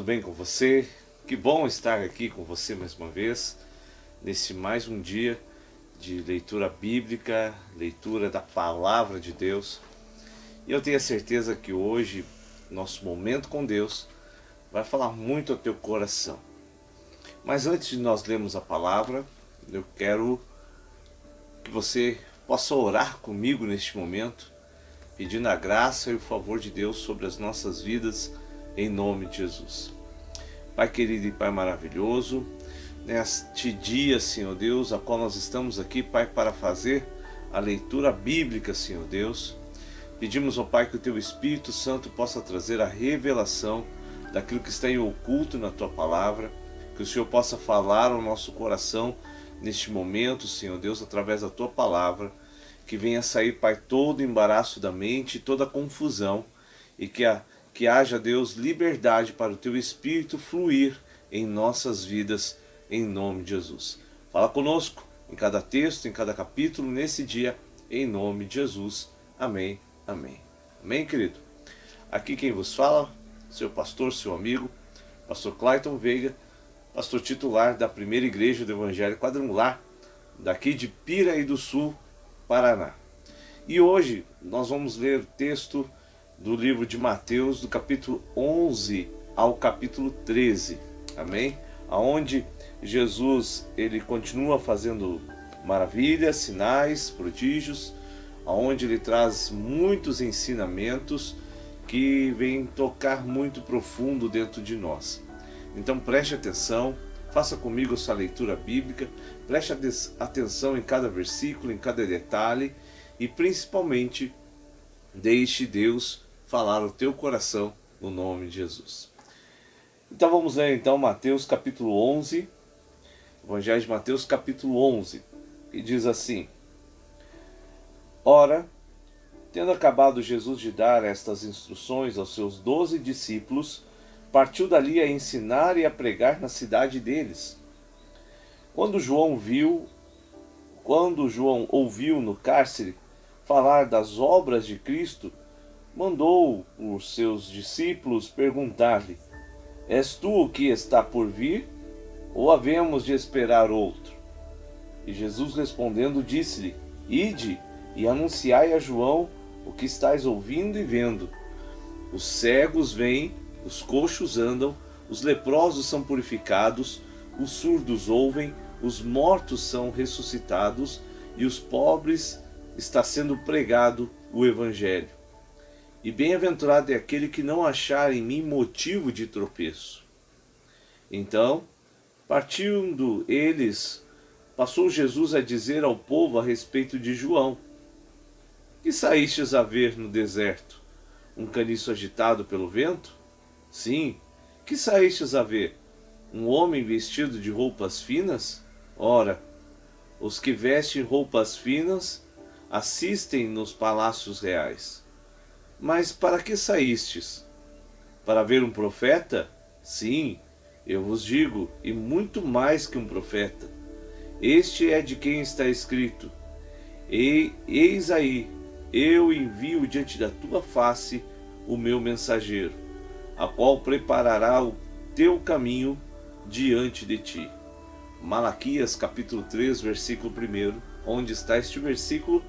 tudo bem com você? Que bom estar aqui com você mais uma vez, nesse mais um dia de leitura bíblica, leitura da Palavra de Deus. E eu tenho a certeza que hoje, nosso momento com Deus, vai falar muito ao teu coração. Mas antes de nós lermos a Palavra, eu quero que você possa orar comigo neste momento, pedindo a graça e o favor de Deus sobre as nossas vidas, em nome de Jesus. Pai querido e Pai maravilhoso, neste dia, Senhor Deus, a qual nós estamos aqui, Pai, para fazer a leitura bíblica, Senhor Deus, pedimos, ó Pai, que o Teu Espírito Santo possa trazer a revelação daquilo que está em oculto na Tua Palavra, que o Senhor possa falar ao nosso coração neste momento, Senhor Deus, através da Tua Palavra, que venha sair, Pai, todo o embaraço da mente, toda a confusão, e que haja, Deus, liberdade para o Teu Espírito fluir em nossas vidas, em nome de Jesus. Fala conosco em cada texto, em cada capítulo, nesse dia, em nome de Jesus. Amém, amém. Amém, querido? Aqui quem vos fala, seu pastor, seu amigo, pastor Clayton Veiga, pastor titular da Primeira Igreja do Evangelho Quadrangular, daqui de Piraí do Sul, Paraná. E hoje nós vamos ler o texto do livro de Mateus, do capítulo 11 ao capítulo 13, amém? Aonde Jesus, ele continua fazendo maravilhas, sinais, prodígios, aonde ele traz muitos ensinamentos que vêm tocar muito profundo dentro de nós. Então preste atenção, faça comigo a sua leitura bíblica, preste atenção em cada versículo, em cada detalhe e principalmente deixe Deus falar o teu coração no nome de Jesus. Então vamos ler então Mateus capítulo 11, Evangelho de Mateus capítulo 11, que diz assim: Ora, tendo acabado Jesus de dar estas instruções aos seus 12 discípulos, partiu dali a ensinar e a pregar na cidade deles. Quando João ouviu no cárcere falar das obras de Cristo, mandou os seus discípulos perguntar-lhe: És tu o que está por vir, ou havemos de esperar outro? E Jesus respondendo disse-lhe: Ide e anunciai a João o que estáis ouvindo e vendo. Os cegos veem, os coxos andam, os leprosos são purificados, os surdos ouvem, os mortos são ressuscitados, e os pobres está sendo pregado o Evangelho. E bem-aventurado é aquele que não achar em mim motivo de tropeço. Então, partindo eles, passou Jesus a dizer ao povo a respeito de João: Que saístes a ver no deserto? Um caniço agitado pelo vento? Sim. Que saístes a ver? Um homem vestido de roupas finas? Ora, os que vestem roupas finas assistem nos palácios reais. Mas para que saístes? Para ver um profeta? Sim, eu vos digo, e muito mais que um profeta. Este é de quem está escrito: Eis aí, eu envio diante da tua face o meu mensageiro, a qual preparará o teu caminho diante de ti. Malaquias capítulo 3, versículo 1, onde está este versículo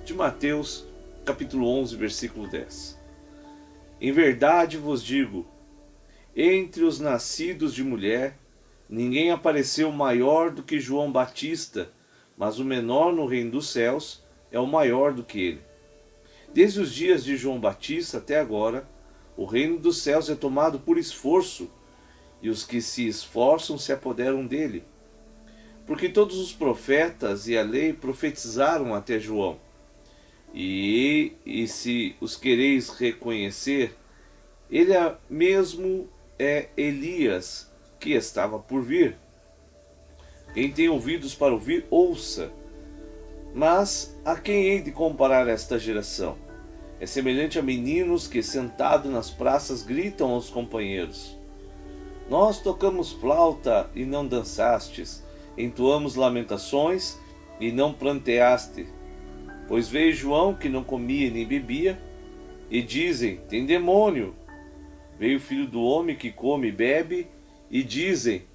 de Mateus capítulo 11, versículo 10. Em verdade vos digo, entre os nascidos de mulher, ninguém apareceu maior do que João Batista, mas o menor no reino dos céus é o maior do que ele. Desde os dias de João Batista até agora, o reino dos céus é tomado por esforço, e os que se esforçam se apoderam dele. Porque todos os profetas e a lei profetizaram até João. E se os quereis reconhecer, ele mesmo é Elias, que estava por vir. Quem tem ouvidos para ouvir, ouça. Mas a quem hei de comparar esta geração? É semelhante a meninos que, sentados nas praças, gritam aos companheiros: Nós tocamos flauta e não dançastes, entoamos lamentações e não pranteaste. Pois veio João, que não comia nem bebia, e dizem: tem demônio. Veio o filho do homem que come e bebe, e dizem: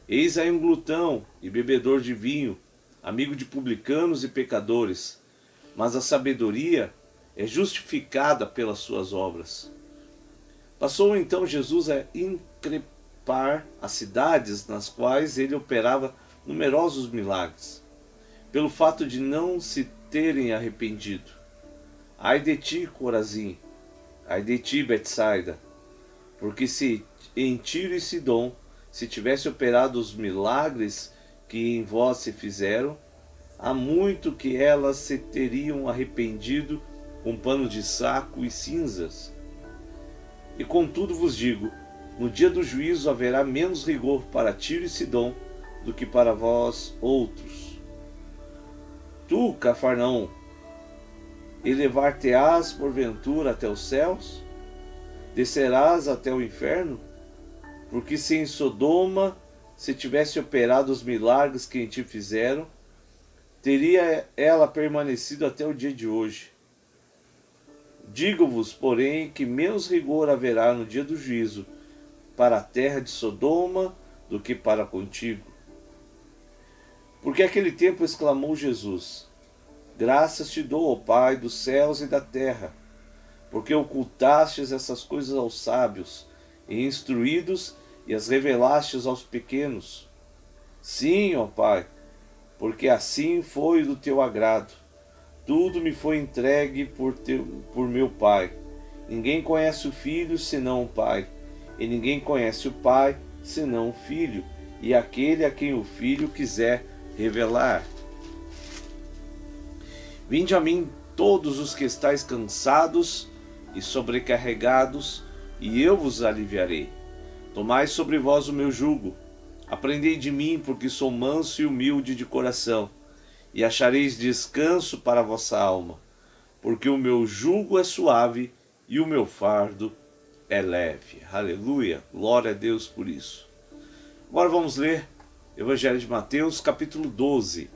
eis aí um glutão e bebedor de vinho, amigo de publicanos e pecadores. Mas a sabedoria é justificada pelas suas obras. Passou então Jesus a increpar as cidades nas quais ele operava numerosos milagres, pelo fato de não se terem arrependido. Ai de ti, Corazim! Ai de ti, Betsaida! Porque se em Tiro e Sidom se tivesse operado os milagres que em vós se fizeram, há muito que elas se teriam arrependido com pano de saco e cinzas. E contudo vos digo, no dia do juízo haverá menos rigor para Tiro e Sidom do que para vós outros. Tu, Cafarnaum, elevar-te-ás porventura até os céus? Descerás até o inferno? Porque se em Sodoma se tivesse operado os milagres que em ti fizeram, teria ela permanecido até o dia de hoje. Digo-vos, porém, que menos rigor haverá no dia do juízo para a terra de Sodoma do que para contigo. Porque aquele tempo exclamou Jesus: graças te dou, ó Pai dos céus e da terra, porque ocultastes essas coisas aos sábios e instruídos e as revelastes aos pequenos. Sim, ó Pai, porque assim foi do teu agrado. Tudo me foi entregue por meu Pai. Ninguém conhece o Filho senão o Pai, e ninguém conhece o Pai senão o Filho, e aquele a quem o Filho quiser revelar. Vinde a mim todos os que estáis cansados e sobrecarregados, e eu vos aliviarei. Tomai sobre vós o meu jugo. Aprendei de mim, porque sou manso e humilde de coração, e achareis descanso para a vossa alma, porque o meu jugo é suave e o meu fardo é leve. Aleluia, glória a Deus por isso. Agora vamos ler Evangelho de Mateus, capítulo 12.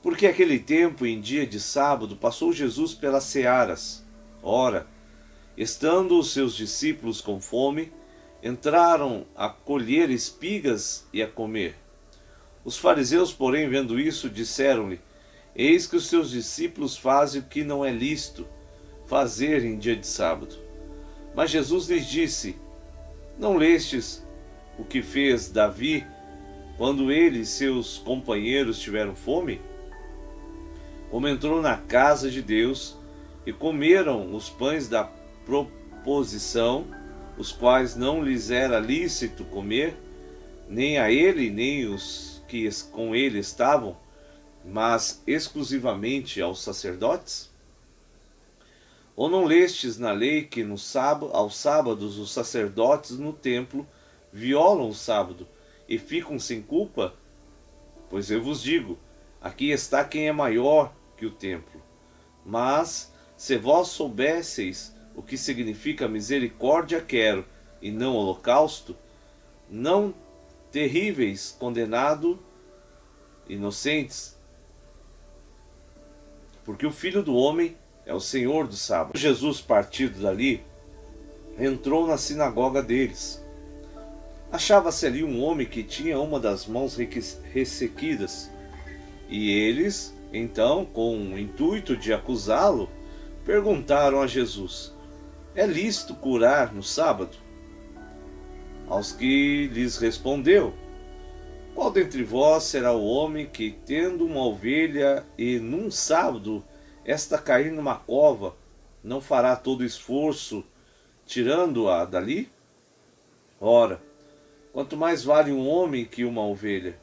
Porque aquele tempo, em dia de sábado, passou Jesus pelas searas. Ora, estando os seus discípulos com fome, entraram a colher espigas e a comer. Os fariseus, porém, vendo isso, disseram-lhe: eis que os seus discípulos fazem o que não é lícito fazer em dia de sábado. Mas Jesus lhes disse: não lestes o que fez Davi quando ele e seus companheiros tiveram fome? Como entrou na casa de Deus e comeram os pães da proposição, os quais não lhes era lícito comer, nem a ele, nem os que com ele estavam, mas exclusivamente aos sacerdotes? Ou não lestes na lei que aos sábados os sacerdotes no templo violam o sábado e ficam sem culpa? Pois eu vos digo, aqui está quem é maior que o templo. Mas, se vós soubesseis o que significa misericórdia quero e não holocausto, não terríveis condenado inocentes, porque o Filho do Homem é o Senhor do sábado. Jesus, partido dali, entrou na sinagoga deles. Achava-se ali um homem que tinha uma das mãos ressequidas, e eles, então, com o intuito de acusá-lo, perguntaram a Jesus: é lícito curar no sábado? Aos que lhes respondeu: qual dentre vós será o homem que, tendo uma ovelha e num sábado esta cair numa cova, não fará todo esforço tirando-a dali? Ora, quanto mais vale um homem que uma ovelha.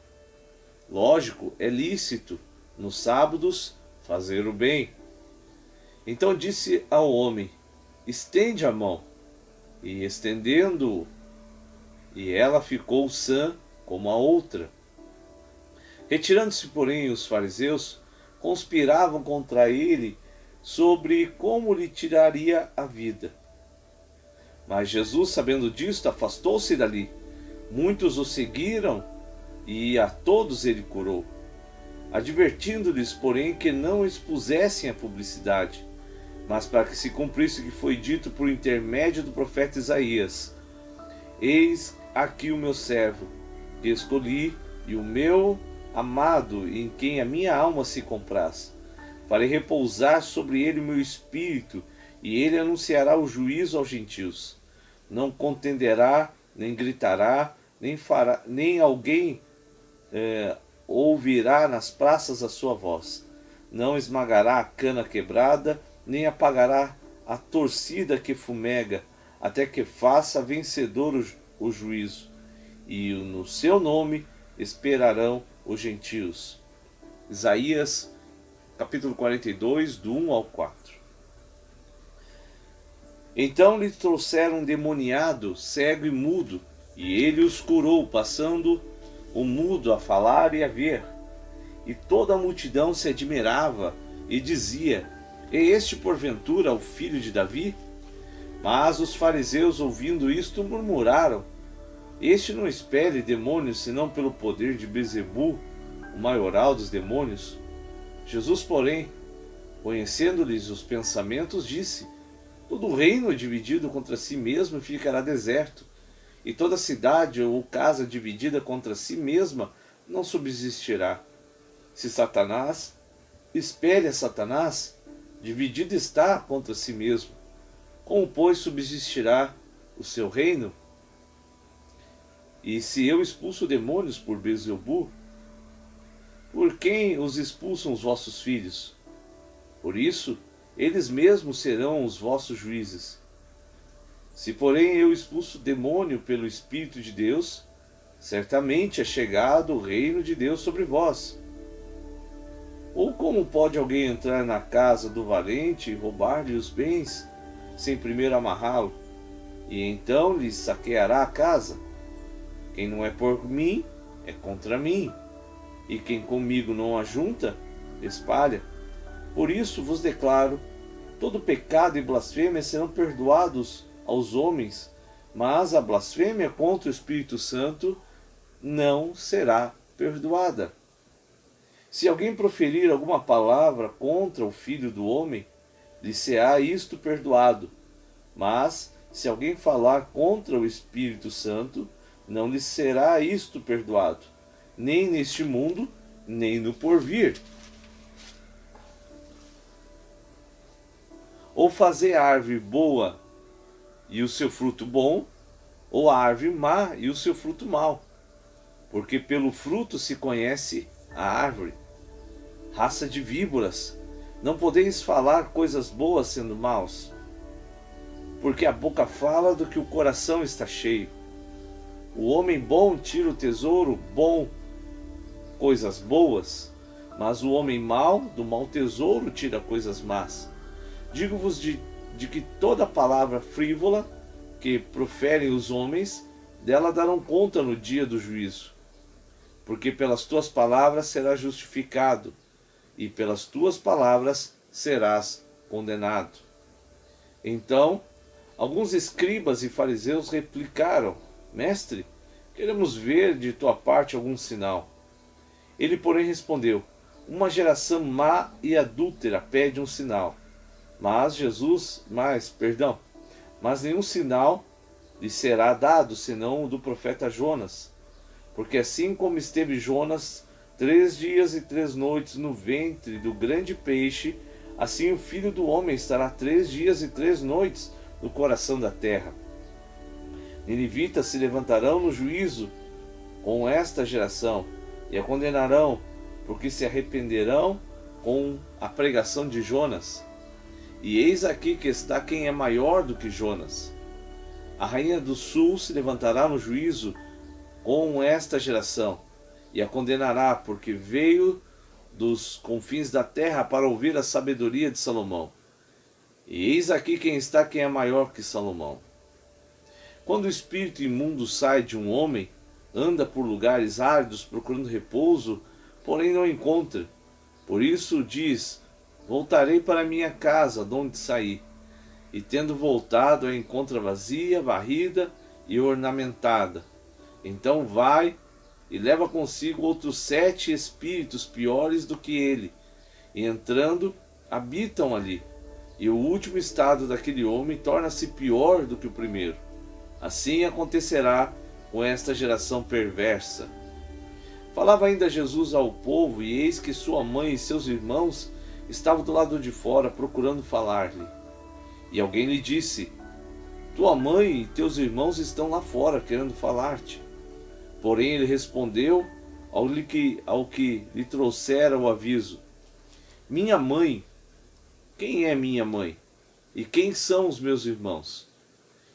Lógico, é lícito nos sábados fazer o bem. Então disse ao homem: estende a mão. E estendendo-o, e ela ficou sã como a outra. Retirando-se, porém, os fariseus, conspiravam contra ele sobre como lhe tiraria a vida. Mas Jesus, sabendo disto, afastou-se dali. Muitos o seguiram, e a todos ele curou, advertindo-lhes, porém, que não expusessem a publicidade, mas para que se cumprisse o que foi dito por intermédio do profeta Isaías: Eis aqui o meu servo, que escolhi, e o meu amado, em quem a minha alma se compraz. Farei repousar sobre ele o meu espírito, e ele anunciará o juízo aos gentios. Não contenderá, nem gritará, nem alguém ouvirá nas praças a sua voz. Não esmagará a cana quebrada, nem apagará a torcida que fumega, até que faça vencedor o juízo. E no seu nome esperarão os gentios. Isaías, capítulo 42, do 1 ao 4. Então lhe trouxeram um demoniado, cego e mudo, e ele os curou, passando o mudo a falar e a ver. E toda a multidão se admirava e dizia: É este porventura o filho de Davi? Mas os fariseus, ouvindo isto, murmuraram: Este não expele demônios, senão pelo poder de Beelzebu, o maioral dos demônios. Jesus, porém, conhecendo-lhes os pensamentos, disse: Todo reino dividido contra si mesmo ficará deserto, e toda cidade ou casa dividida contra si mesma não subsistirá. Se Satanás espelha Satanás, dividido está contra si mesmo. Como, pois, subsistirá o seu reino? E se eu expulso demônios por Beelzebu, por quem os expulsam os vossos filhos? Por isso, eles mesmos serão os vossos juízes. Se, porém, eu expulso demônio pelo Espírito de Deus, certamente é chegado o reino de Deus sobre vós. Ou como pode alguém entrar na casa do valente e roubar-lhe os bens, sem primeiro amarrá-lo, e então lhe saqueará a casa? Quem não é por mim, é contra mim, e quem comigo não ajunta, espalha. Por isso vos declaro: todo pecado e blasfêmia serão perdoados aos homens, mas a blasfêmia contra o Espírito Santo não será perdoada. Se alguém proferir alguma palavra contra o Filho do Homem, lhe será isto perdoado. Mas, se alguém falar contra o Espírito Santo, não lhe será isto perdoado, nem neste mundo, nem no porvir. Ou fazer a árvore boa e o seu fruto bom, ou a árvore má e o seu fruto mau. Porque pelo fruto se conhece a árvore. Raça de víboras, não podeis falar coisas boas sendo maus, porque a boca fala do que o coração está cheio. O homem bom tira o tesouro bom, coisas boas, mas o homem mau do mau tesouro tira coisas más. Digo-vos de que toda palavra frívola que proferem os homens, dela darão conta no dia do juízo. Porque pelas tuas palavras serás justificado, e pelas tuas palavras serás condenado. Então, alguns escribas e fariseus replicaram: Mestre, queremos ver de tua parte algum sinal. Ele, porém, respondeu: Uma geração má e adúltera pede um sinal. Mas nenhum sinal lhe será dado, senão o do profeta Jonas. Porque assim como esteve Jonas 3 dias e 3 noites no ventre do grande peixe, assim o Filho do Homem estará 3 dias e 3 noites no coração da terra. Ninivitas se levantarão no juízo com esta geração, e a condenarão, porque se arrependerão com a pregação de Jonas. E eis aqui que está quem é maior do que Jonas. A rainha do sul se levantará no juízo com esta geração, e a condenará, porque veio dos confins da terra para ouvir a sabedoria de Salomão. E eis aqui quem é maior que Salomão. Quando o espírito imundo sai de um homem, anda por lugares áridos procurando repouso, porém não encontra. Por isso diz: Voltarei para minha casa, de onde saí. E tendo voltado, a encontra vazia, varrida e ornamentada. Então vai e leva consigo outros 7 espíritos piores do que ele, e entrando, habitam ali. e o último estado daquele homem torna-se pior do que o primeiro. Assim acontecerá com esta geração perversa. Falava ainda Jesus ao povo, e eis que sua mãe e seus irmãos estavam do lado de fora, procurando falar-lhe. E alguém lhe disse: tua mãe e teus irmãos estão lá fora, querendo falar-te. Porém ele respondeu ao que lhe trouxera o aviso: minha mãe, quem é minha mãe? E quem são os meus irmãos?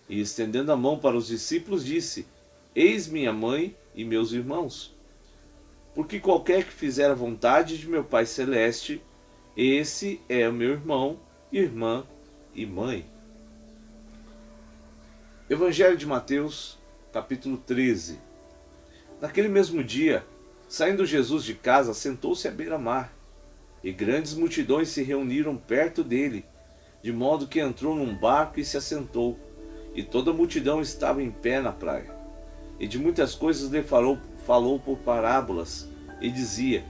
E estendendo a mão para os discípulos, disse: eis minha mãe e meus irmãos. Porque qualquer que fizer a vontade de meu Pai Celeste, esse é o meu irmão, irmã e mãe. Evangelho de Mateus, capítulo 13. Naquele mesmo dia, saindo Jesus de casa, sentou-se à beira-mar, e grandes multidões se reuniram perto dele, de modo que entrou num barco e se assentou, e toda a multidão estava em pé na praia. E de muitas coisas lhe falou por parábolas, e dizia: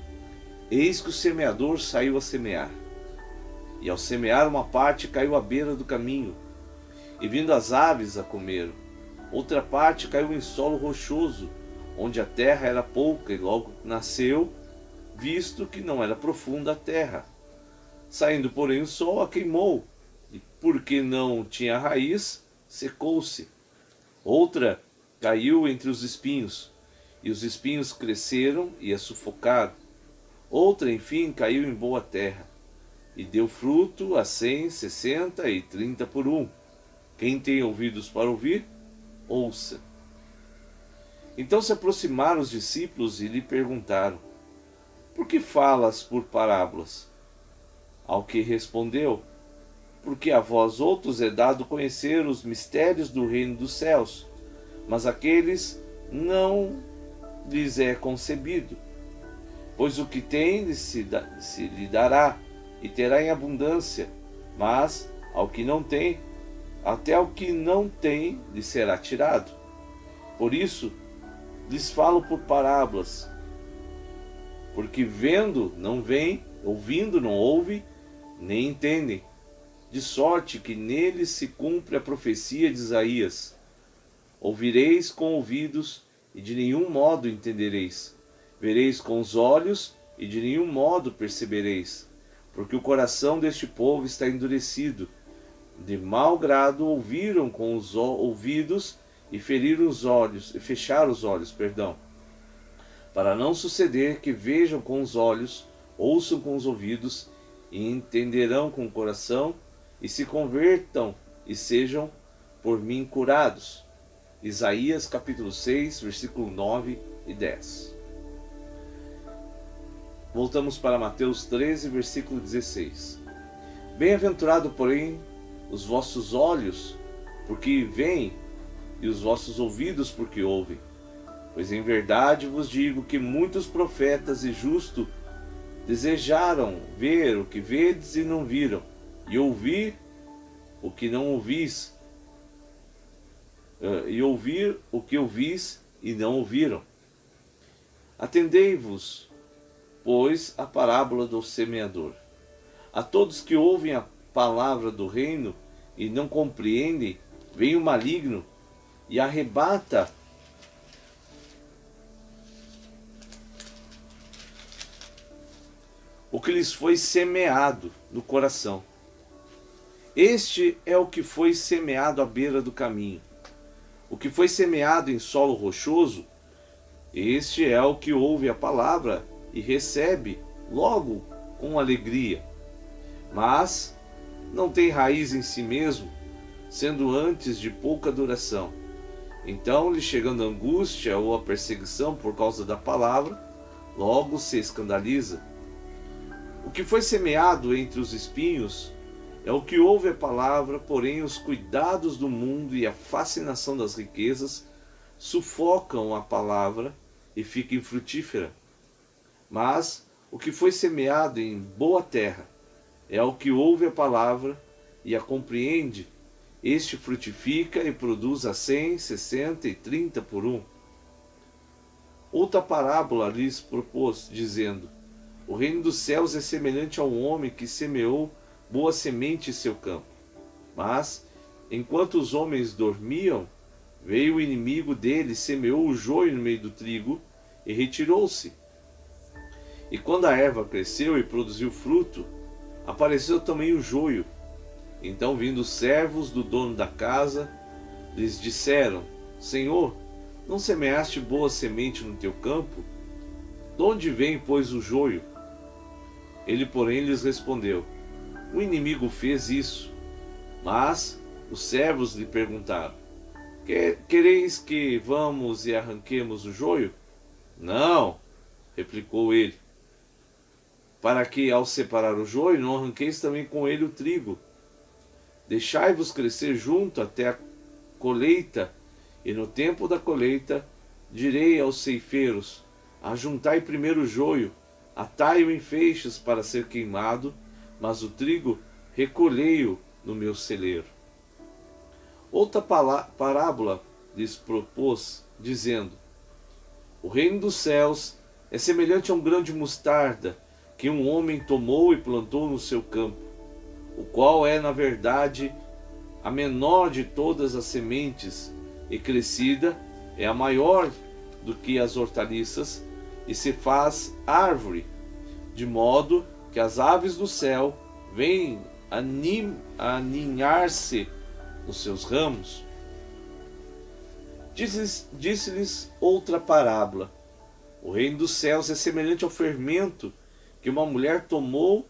eis que o semeador saiu a semear. E ao semear, uma parte caiu à beira do caminho, e vindo as aves a comeram. Outra parte caiu em solo rochoso, onde a terra era pouca, e logo nasceu, visto que não era profunda a terra. Saindo, porém, o sol a queimou, e porque não tinha raiz, secou-se. Outra caiu entre os espinhos, e os espinhos cresceram e a sufocaram. Outra, enfim, caiu em boa terra, e deu fruto a 100, 60 e 30 por um. Quem tem ouvidos para ouvir, ouça. Então se aproximaram os discípulos e lhe perguntaram: por que falas por parábolas? Ao que respondeu: porque a vós outros é dado conhecer os mistérios do reino dos céus, mas aqueles não lhes é concebido. Pois o que tem se lhe dará, e terá em abundância, mas ao que não tem, até o que não tem lhe será tirado. Por isso lhes falo por parábolas, porque vendo não veem, ouvindo não ouvem, nem entendem, de sorte que neles se cumpre a profecia de Isaías: ouvireis com ouvidos, e de nenhum modo entendereis. Vereis com os olhos, e de nenhum modo percebereis. Porque o coração deste povo está endurecido. De mau grado ouviram com os ouvidos, e fecharam os olhos, para não suceder que vejam com os olhos, ouçam com os ouvidos, e entenderão com o coração, e se convertam, e sejam por mim curados. Isaías capítulo 6, versículo 9 e 10. Voltamos para Mateus 13, versículo 16. Bem-aventurado, porém, os vossos olhos, porque veem, e os vossos ouvidos, porque ouvem. Pois em verdade vos digo que muitos profetas e justos desejaram ver o que vedes e não viram, e ouvir o que não ouvis, e ouvir o que ouvis e não ouviram. Atendei-vos, pois, a parábola do semeador. A todos que ouvem a palavra do reino e não compreendem, vem o maligno e arrebata o que lhes foi semeado no coração. Este é o que foi semeado à beira do caminho. O que foi semeado em solo rochoso, este é o que ouve a palavra e recebe logo com alegria. Mas não tem raiz em si mesmo, sendo antes de pouca duração. Então, lhe chegando a angústia ou a perseguição por causa da palavra, logo se escandaliza. O que foi semeado entre os espinhos é o que ouve a palavra, porém os cuidados do mundo e a fascinação das riquezas sufocam a palavra e fica infrutífera. Mas o que foi semeado em boa terra é o que ouve a palavra e a compreende. Este frutifica e produz a 100, 60 e 30 por um. Outra parábola lhes propôs, dizendo: o reino dos céus é semelhante a um homem que semeou boa semente em seu campo. Mas, enquanto os homens dormiam, veio o inimigo deles, semeou o joio no meio do trigo e retirou-se. E quando a erva cresceu e produziu fruto, apareceu também o joio. Então, vindo os servos do dono da casa, lhes disseram: Senhor, não semeaste boa semente no teu campo? De onde vem, pois, o joio? Ele, porém, lhes respondeu: O inimigo fez isso. Mas os servos lhe perguntaram: Quereis que vamos e arranquemos o joio? Não, replicou ele, para que, ao separar o joio, não arranqueis também com ele o trigo. Deixai-vos crescer junto até a colheita, e no tempo da colheita direi aos ceifeiros: Ajuntai primeiro o joio, atai-o em feixes para ser queimado, mas o trigo recolhei-o no meu celeiro. Outra parábola lhes propôs, dizendo: O reino dos céus é semelhante a um grão de mostarda que um homem tomou e plantou no seu campo, o qual é, na verdade, a menor de todas as sementes, e crescida é a maior do que as hortaliças, e se faz árvore, de modo que as aves do céu vêm aninhar-se nos seus ramos. Disse-lhes outra parábola: O reino dos céus é semelhante ao fermento que uma mulher tomou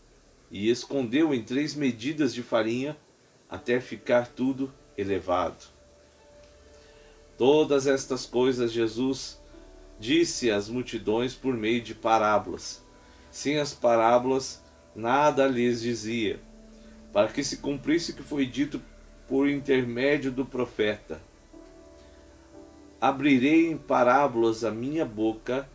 e escondeu em 3 medidas de farinha, até ficar tudo elevado. Todas estas coisas Jesus disse às multidões por meio de parábolas. Sem as parábolas, nada lhes dizia, para que se cumprisse o que foi dito por intermédio do profeta: Abrirei em parábolas a minha boca,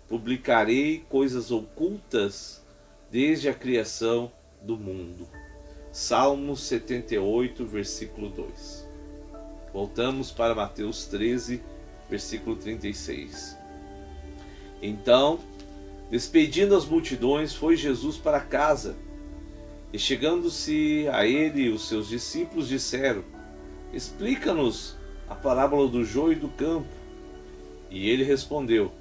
publicarei coisas ocultas desde a criação do mundo. Salmo 78, versículo 2. Voltamos para Mateus 13, versículo 36. Então, despedindo as multidões, foi Jesus para casa. E chegando-se a ele, os seus discípulos disseram: Explica-nos a parábola do joio e do campo. E ele respondeu: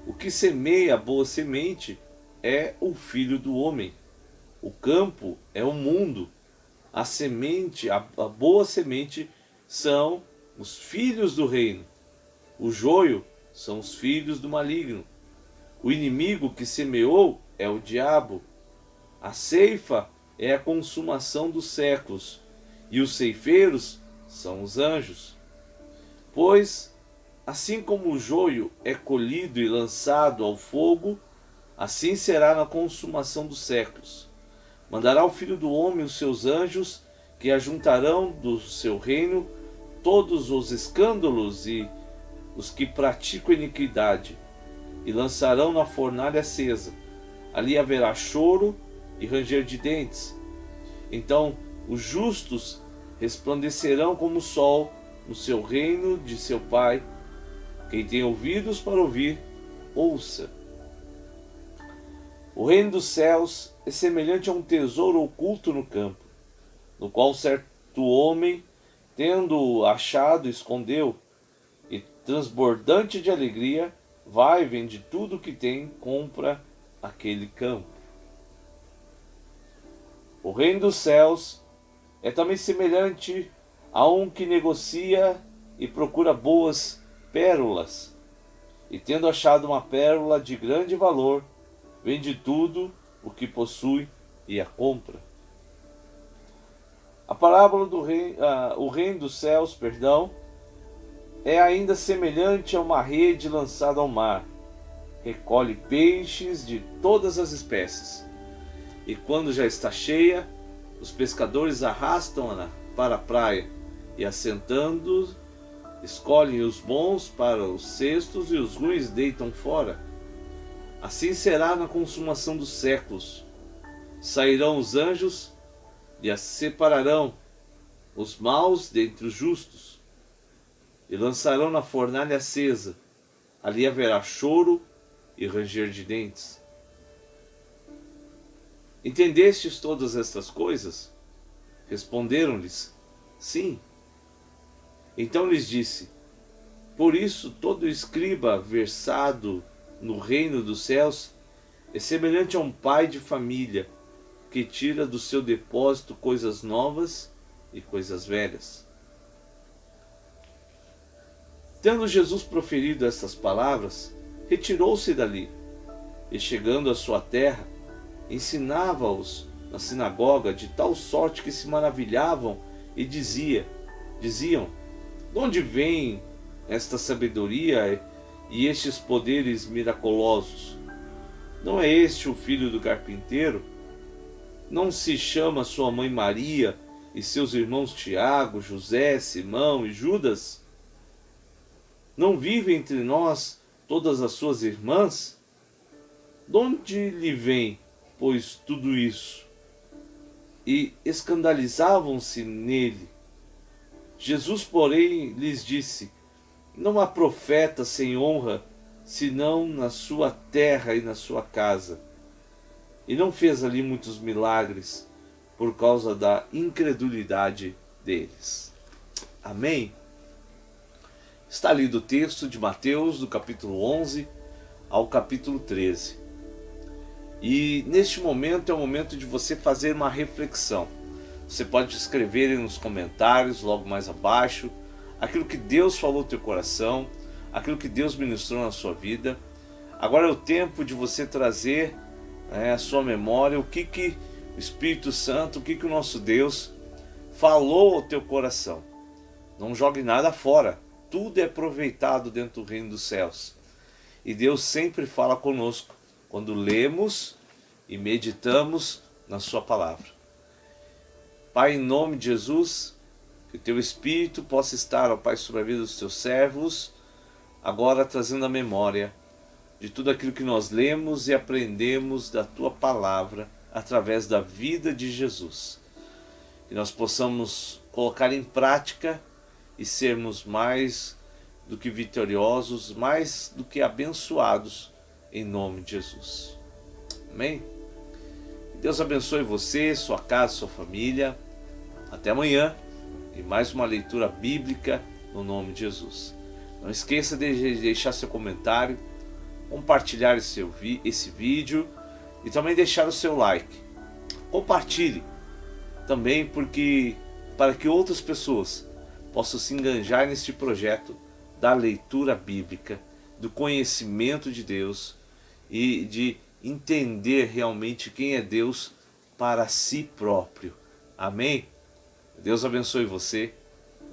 O que semeia a boa semente é o Filho do Homem. O campo é o mundo. A semente, a boa semente, são os filhos do reino. O joio são os filhos do maligno. O inimigo que semeou é o diabo. A ceifa é a consumação dos séculos, e os ceifeiros são os anjos. Pois, assim como o joio é colhido e lançado ao fogo, assim será na consumação dos séculos. Mandará o Filho do Homem os seus anjos, que ajuntarão do seu reino todos os escândalos e os que praticam iniquidade, e lançarão na fornalha acesa. Ali haverá choro e ranger de dentes. Então os justos resplandecerão como o sol no seu reino de seu Pai. Quem tem ouvidos para ouvir, ouça. O reino dos céus é semelhante a um tesouro oculto no campo, no qual certo homem, tendo-o achado, escondeu, e transbordante de alegria, vai, vende tudo o que tem, compra aquele campo. O reino dos céus é também semelhante a um que negocia e procura boas pérolas, e tendo achado uma pérola de grande valor, vende tudo o que possui e a compra. A parábola do o reino dos céus, é ainda semelhante a uma rede lançada ao mar. Recolhe peixes de todas as espécies. E quando já está cheia, os pescadores arrastam-na para a praia e, assentando, escolhem os bons para os cestos e os ruins deitam fora. Assim será na consumação dos séculos. Sairão os anjos e as separarão os maus dentre os justos, e lançarão na fornalha acesa. Ali haverá choro e ranger de dentes. Entendestes todas estas coisas? Responderam-lhes: Sim. Então lhes disse: Por isso todo escriba versado no reino dos céus é semelhante a um pai de família que tira do seu depósito coisas novas e coisas velhas. Tendo Jesus proferido estas palavras, retirou-se dali, e chegando à sua terra, ensinava-os na sinagoga de tal sorte que se maravilhavam e diziam: De onde vem esta sabedoria e estes poderes miraculosos? Não é este o filho do carpinteiro? Não se chama sua mãe Maria e seus irmãos Tiago, José, Simão e Judas? Não vivem entre nós todas as suas irmãs? De onde lhe vem, pois, tudo isso? E escandalizavam-se nele. Jesus, porém, lhes disse: Não há profeta sem honra, senão na sua terra e na sua casa. E não fez ali muitos milagres, por causa da incredulidade deles. Amém? Está lido o texto de Mateus, do capítulo 11 ao capítulo 13. E neste momento é o momento de você fazer uma reflexão. Você pode escrever aí nos comentários, logo mais abaixo, aquilo que Deus falou no teu coração, aquilo que Deus ministrou na sua vida. Agora é o tempo de você trazer à sua memória o que o Espírito Santo, o que o nosso Deus falou ao teu coração. Não jogue nada fora. Tudo é aproveitado dentro do reino dos céus. E Deus sempre fala conosco quando lemos e meditamos na sua palavra. Pai, em nome de Jesus, que o teu Espírito possa estar, ó Pai, sobre a vida dos teus servos, agora trazendo a memória de tudo aquilo que nós lemos e aprendemos da tua palavra através da vida de Jesus. Que nós possamos colocar em prática e sermos mais do que vitoriosos, mais do que abençoados, em nome de Jesus. Amém? Deus abençoe você, sua casa, sua família. Até amanhã e mais uma leitura bíblica no nome de Jesus. Não esqueça de deixar seu comentário, compartilhar esse vídeo e também deixar o seu like. Compartilhe também para que outras pessoas possam se engajar neste projeto da leitura bíblica, do conhecimento de Deus e de entender realmente quem é Deus para si próprio. Amém? Deus abençoe você.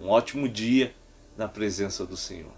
Um ótimo dia na presença do Senhor.